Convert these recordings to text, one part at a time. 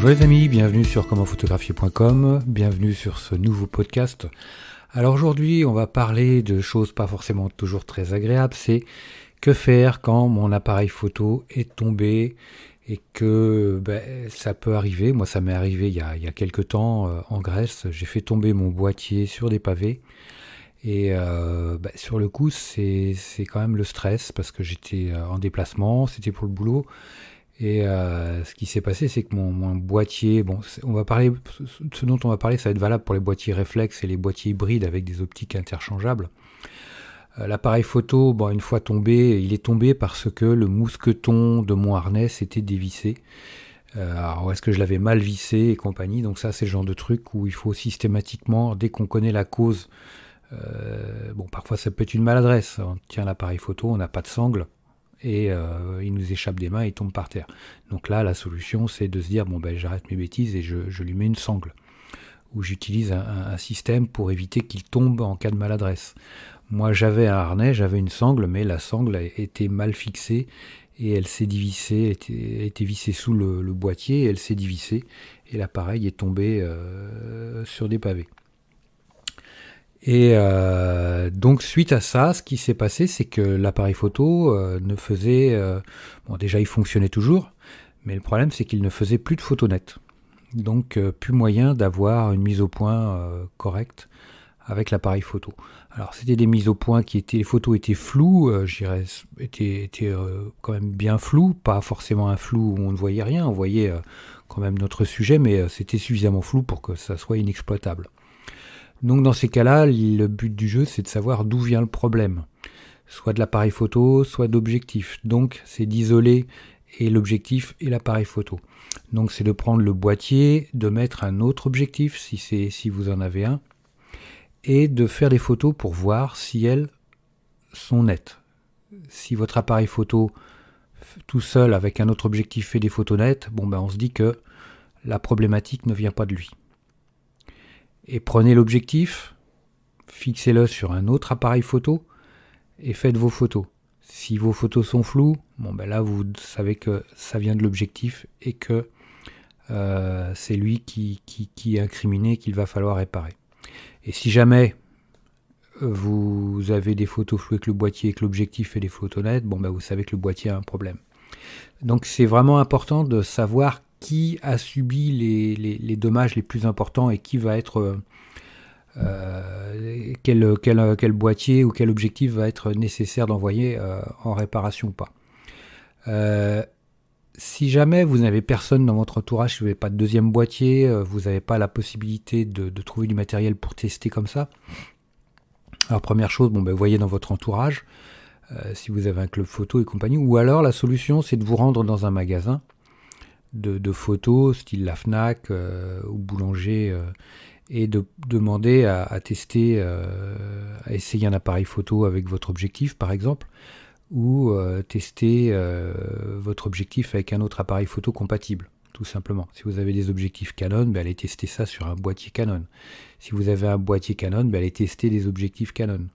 Bonjour les amis, bienvenue sur commentphotographier.com, bienvenue sur ce nouveau podcast. Alors aujourd'hui on va parler de choses pas forcément toujours très agréables, c'est que faire quand mon appareil photo est tombé et que ça peut arriver. Moi ça m'est arrivé il y a quelques temps en Grèce, j'ai fait tomber mon boîtier sur des pavés et sur le coup c'est quand même le stress parce que j'étais en déplacement, c'était pour le boulot. Et ce qui s'est passé, c'est que mon boîtier, ce dont on va parler, ça va être valable pour les boîtiers réflexes et les boîtiers hybrides avec des optiques interchangeables. L'appareil photo, une fois tombé, il est tombé parce que le mousqueton de mon harnais s'était dévissé. Alors est-ce que je l'avais mal vissé et compagnie, donc ça c'est le genre de truc où il faut systématiquement, dès qu'on connaît la cause, parfois ça peut être une maladresse, on tient l'appareil photo, on n'a pas de sangle, et il nous échappe des mains et il tombe par terre. Donc là, la solution, c'est de se dire, j'arrête mes bêtises et je lui mets une sangle. Ou j'utilise un système pour éviter qu'il tombe en cas de maladresse. Moi, j'avais un harnais, j'avais une sangle, mais la sangle était mal fixée et elle s'est dévissée, elle était vissée sous le boîtier, et elle s'est dévissée et l'appareil est tombé sur des pavés. Et donc suite à ça, ce qui s'est passé, c'est que l'appareil photo ne faisait... déjà il fonctionnait toujours, mais le problème c'est qu'il ne faisait plus de photos nettes. Donc plus moyen d'avoir une mise au point correcte avec l'appareil photo. Alors c'était des mises au point les photos étaient floues, étaient quand même bien floues, pas forcément un flou où on ne voyait rien, on voyait quand même notre sujet, mais c'était suffisamment flou pour que ça soit inexploitable. Donc dans ces cas-là, le but du jeu, c'est de savoir d'où vient le problème. Soit de l'appareil photo, soit d'objectif. Donc c'est d'isoler et l'objectif et l'appareil photo. Donc c'est de prendre le boîtier, de mettre un autre objectif, si vous en avez un, et de faire des photos pour voir si elles sont nettes. Si votre appareil photo, tout seul avec un autre objectif, fait des photos nettes, on se dit que la problématique ne vient pas de lui. Et prenez l'objectif, fixez-le sur un autre appareil photo et faites vos photos. Si vos photos sont floues, là vous savez que ça vient de l'objectif et que c'est lui qui est incriminé, qu'il va falloir réparer. Et si jamais vous avez des photos floues avec le boîtier et que l'objectif fait des photos nettes, vous savez que le boîtier a un problème. Donc c'est vraiment important de savoir qui a subi les dommages les plus importants et qui va être quel boîtier ou quel objectif va être nécessaire d'envoyer en réparation ou pas. Si jamais vous n'avez personne dans votre entourage, si vous n'avez pas de deuxième boîtier, vous n'avez pas la possibilité de trouver du matériel pour tester comme ça. Alors première chose, voyez dans votre entourage, si vous avez un club photo et compagnie, ou alors la solution c'est de vous rendre dans un magasin de photos, style la Fnac ou Boulanger, et de demander à tester, à essayer un appareil photo avec votre objectif par exemple, ou tester votre objectif avec un autre appareil photo compatible, tout simplement. Si vous avez des objectifs Canon, allez tester ça sur un boîtier Canon. Si vous avez un boîtier Canon, allez tester des objectifs Canon,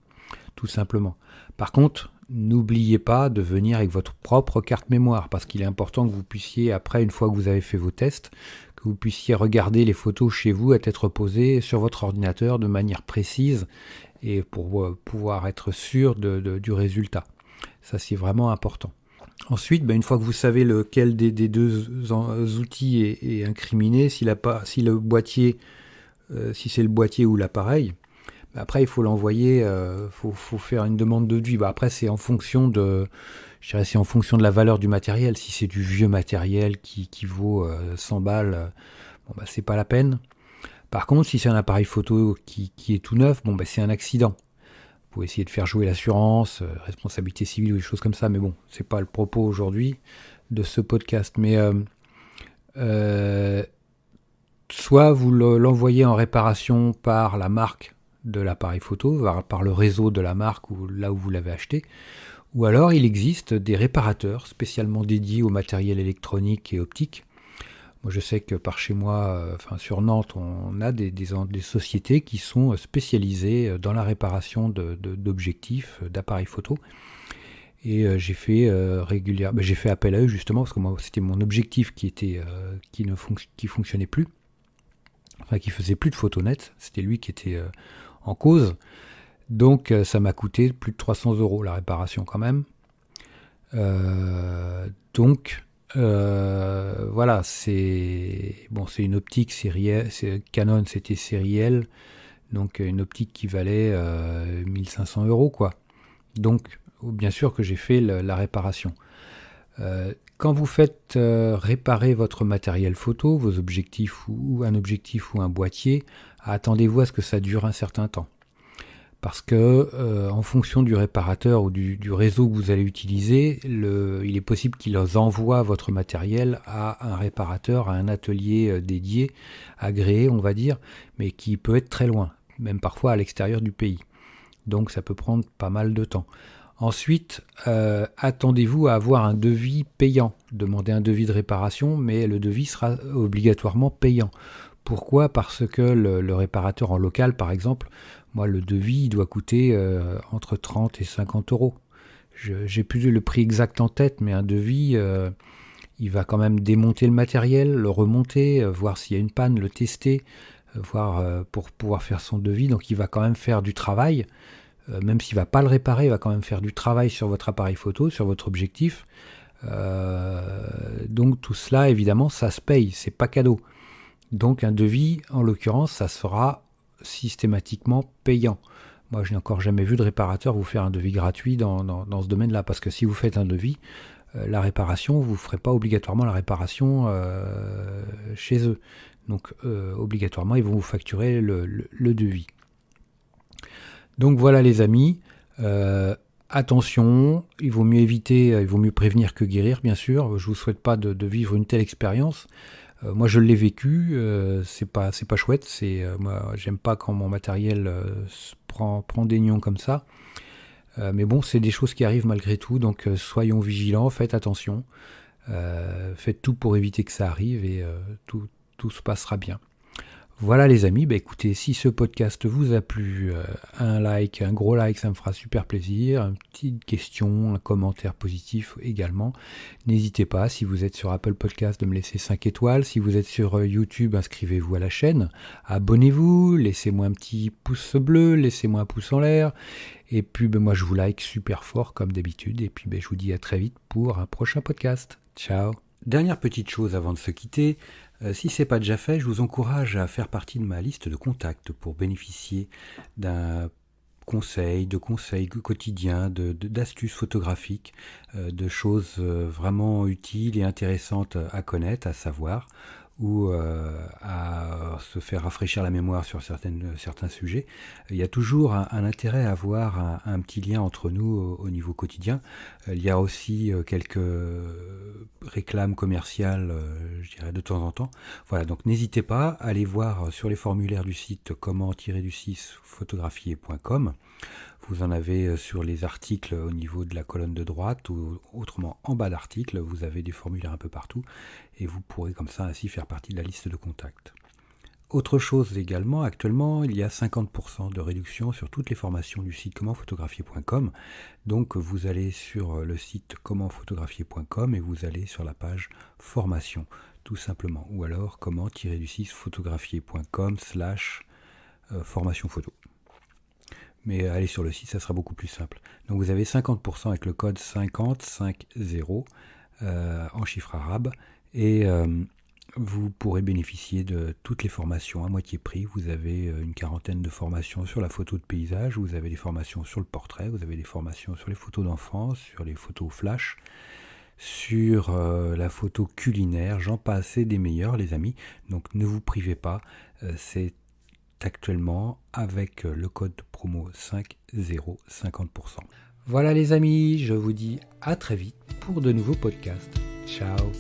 tout simplement. Par contre, n'oubliez pas de venir avec votre propre carte mémoire, parce qu'il est important que vous puissiez, après, une fois que vous avez fait vos tests, que vous puissiez regarder les photos chez vous à tête reposée sur votre ordinateur de manière précise et pour pouvoir être sûr du résultat. Ça, c'est vraiment important. Ensuite, une fois que vous savez lequel des deux outils est incriminé, si le boîtier, si c'est le boîtier ou l'appareil, après il faut l'envoyer, faut faire une demande de devis. Après c'est en fonction de la valeur du matériel. Si c'est du vieux matériel qui vaut 100 balles, c'est pas la peine. Par contre, si c'est un appareil photo qui est tout neuf, c'est un accident. Vous pouvez essayer de faire jouer l'assurance, responsabilité civile ou des choses comme ça, mais c'est pas le propos aujourd'hui de ce podcast. Mais soit vous l'envoyez en réparation par la marque de l'appareil photo, par le réseau de la marque ou là où vous l'avez acheté, ou alors il existe des réparateurs spécialement dédiés au matériel électronique et optique. Moi je sais que par chez moi, sur Nantes, on a des sociétés qui sont spécialisées dans la réparation d'objectifs, d'appareils photo. Et j'ai fait régulièrement, j'ai fait appel à eux justement parce que moi c'était mon objectif qui fonctionnait plus, enfin qui faisait plus de photos nettes. C'était lui qui était en cause. Donc ça m'a coûté plus de 300 € la réparation quand même. Voilà, c'est une optique sérielle, Canon, c'était sériel, donc une optique qui valait 1500 € quoi. Donc bien sûr que j'ai fait la réparation. Quand vous faites réparer votre matériel photo, vos objectifs ou un objectif ou un boîtier, attendez-vous à ce que ça dure un certain temps. Parce que en fonction du réparateur ou du réseau que vous allez utiliser, il est possible qu'il envoie votre matériel à un réparateur, à un atelier dédié, agréé on va dire, mais qui peut être très loin, même parfois à l'extérieur du pays. Donc ça peut prendre pas mal de temps. Ensuite, attendez-vous à avoir un devis payant. Demandez un devis de réparation, mais le devis sera obligatoirement payant. Pourquoi ? Parce que le réparateur en local, par exemple, moi, le devis doit coûter entre 30 et 50 €. J'ai plus le prix exact en tête, mais un devis, il va quand même démonter le matériel, le remonter, voir s'il y a une panne, le tester, voir pour pouvoir faire son devis. Donc il va quand même faire du travail. Même s'il ne va pas le réparer, il va quand même faire du travail sur votre appareil photo, sur votre objectif. Donc tout cela, évidemment, ça se paye, c'est pas cadeau. Donc un devis, en l'occurrence, ça sera systématiquement payant. Moi, je n'ai encore jamais vu de réparateur vous faire un devis gratuit dans ce domaine-là, parce que si vous faites un devis, la réparation, vous ne ferez pas obligatoirement la réparation chez eux. Donc obligatoirement, ils vont vous facturer le devis. Donc voilà les amis, attention, il vaut mieux prévenir que guérir bien sûr. Je vous souhaite pas de vivre une telle expérience. Moi je l'ai vécu, c'est pas chouette. Moi j'aime pas quand mon matériel prend des nions comme ça. Mais bon, c'est des choses qui arrivent malgré tout, donc soyons vigilants, faites attention, faites tout pour éviter que ça arrive et tout se passera bien. Voilà les amis, écoutez, si ce podcast vous a plu, un gros like, ça me fera super plaisir, une petite question, un commentaire positif également. N'hésitez pas, si vous êtes sur Apple Podcast, de me laisser 5 étoiles. Si vous êtes sur YouTube, inscrivez-vous à la chaîne, abonnez-vous, laissez-moi un petit pouce bleu, laissez-moi un pouce en l'air. Et puis moi je vous like super fort comme d'habitude. Et puis je vous dis à très vite pour un prochain podcast. Ciao. Dernière petite chose avant de se quitter, si ce n'est pas déjà fait, je vous encourage à faire partie de ma liste de contacts pour bénéficier de conseils quotidiens, d'astuces photographiques, de choses vraiment utiles et intéressantes à connaître, à savoir, ou à se faire rafraîchir la mémoire sur certains sujets. Il y a toujours un intérêt à avoir un petit lien entre nous au niveau quotidien. Il y a aussi quelques réclames commerciales, je dirais, de temps en temps. Voilà, donc n'hésitez pas à aller voir sur les formulaires du site comment-photographier.com. Vous en avez sur les articles au niveau de la colonne de droite ou autrement en bas d'article, vous avez des formulaires un peu partout et vous pourrez comme ça ainsi faire partie de la liste de contacts. Autre chose également, actuellement il y a 50% de réduction sur toutes les formations du site comment-photographier.com. Donc vous allez sur le site comment-photographier.com et vous allez sur la page formation tout simplement, ou alors comment-photographier.com/formation photo. Mais allez sur le site, ça sera beaucoup plus simple. Donc vous avez 50% avec le code 5050 en chiffre arabe et vous pourrez bénéficier de toutes les formations à moitié prix. Vous avez une quarantaine de formations sur la photo de paysage, vous avez des formations sur le portrait, vous avez des formations sur les photos d'enfance, sur les photos flash, sur la photo culinaire, j'en passe et des meilleurs les amis. Donc ne vous privez pas, c'est actuellement avec le code promo 50 50%. Voilà les amis, je vous dis à très vite pour de nouveaux podcasts. Ciao.